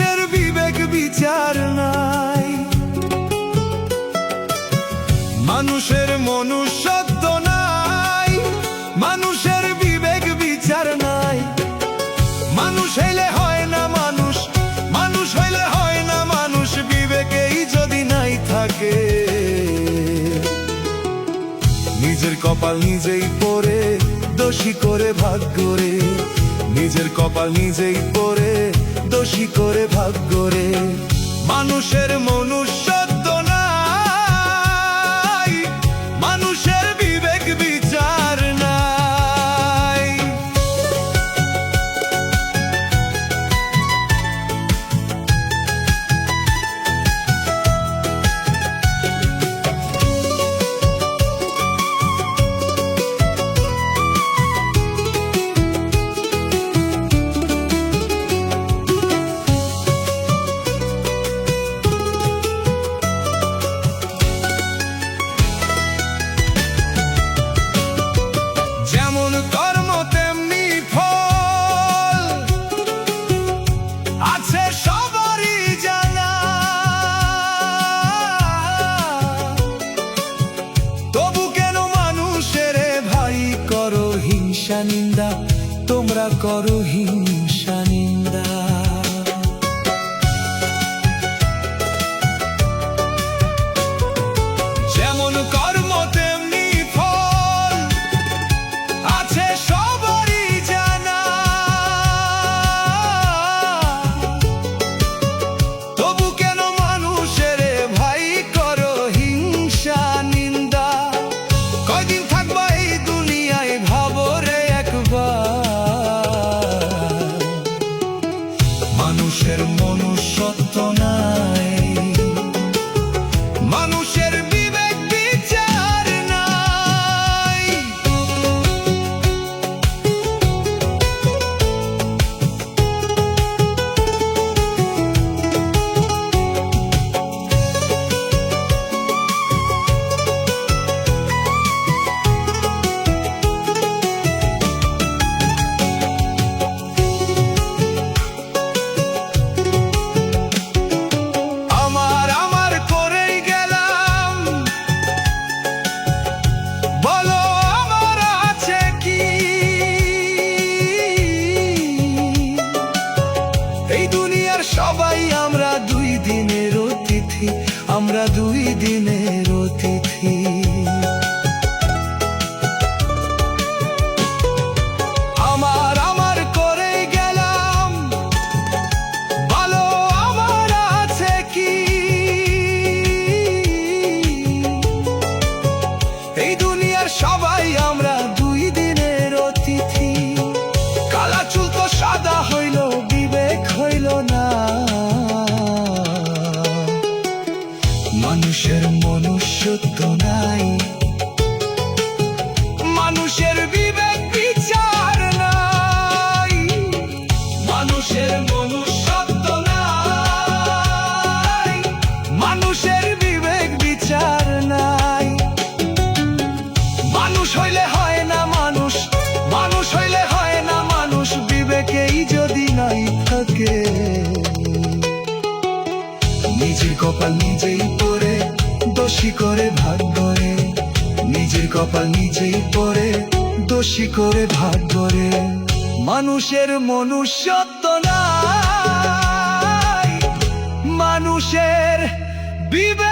মানুষের বিবেক বিচার নাই, মানুষের মনুষ্যত্ব নাই, মানুষের বিবেক বিচার নাই। মানুষ হইলে হয় না মানুষ, মানুষ হইলে হয় না মানুষ, বিবেকেই যদি নাই থাকে। নিজের কপাল নিজেই পড়ে দোষী করে ভাগ্য রে, নিজের কপাল নিজেই পড়ে দোষী করে ভাগ্য রে। মানুষের মনুষ্যত্ব নাই, মানুষের বিবেক বিচার নাই। যেমন কর্ম তেমনি ফল, আছে সবারই জানা। তবু কেন মানুষের ভাই করো হিংসা নিন্দা, তোমরা করো হিংসা নিন্দা। যেমন কর্ম তেমনি ফল, আছে সবারই জানা। তবু কেন মানুষের ভাই করো হিংসা নিন্দা। কয়দিন থাকবা এই দুনিয়ায় ভাবো রে একবার, মানুষের মনুষ্যত্ব নাই, মানুষের বিবেক বিচার নাই। আমার আমার করেই গেলাম, বলো আমার আছে কি? এই দুনিয়ার সবাই আমরা দুই দিনের অতিথি, আমরা দুই দিনের অতিথি। আমার আমার করেই গেলাম, বলো আমার আছে কি? এই দুনিয়ার সবাই আমরা দুই দিনের অতিথি। কালা চুল তো সাদা হইল, বিবেক হইল না। মানুষের মনুষ্যত্ব নাই, মানুষের বিবেক বিচার নাই। মানুষের মনুষ্যত্ব নাই, মানুষের বিবেক বিচার নাই। মানুষ হইলে হয় না মানুষ, মানুষ হইলে হয় না মানুষ, বিবেকেই যদি নাই থাকে। নিজের কপাল নিজেই পড়ে দোষী করে ভাগ্য রে, নিজের কপাল নিজেই পড়ে দোষী করে ভাগ্য রে। মানুষের মনুষ্যত্ব নাই, মানুষের বিবেক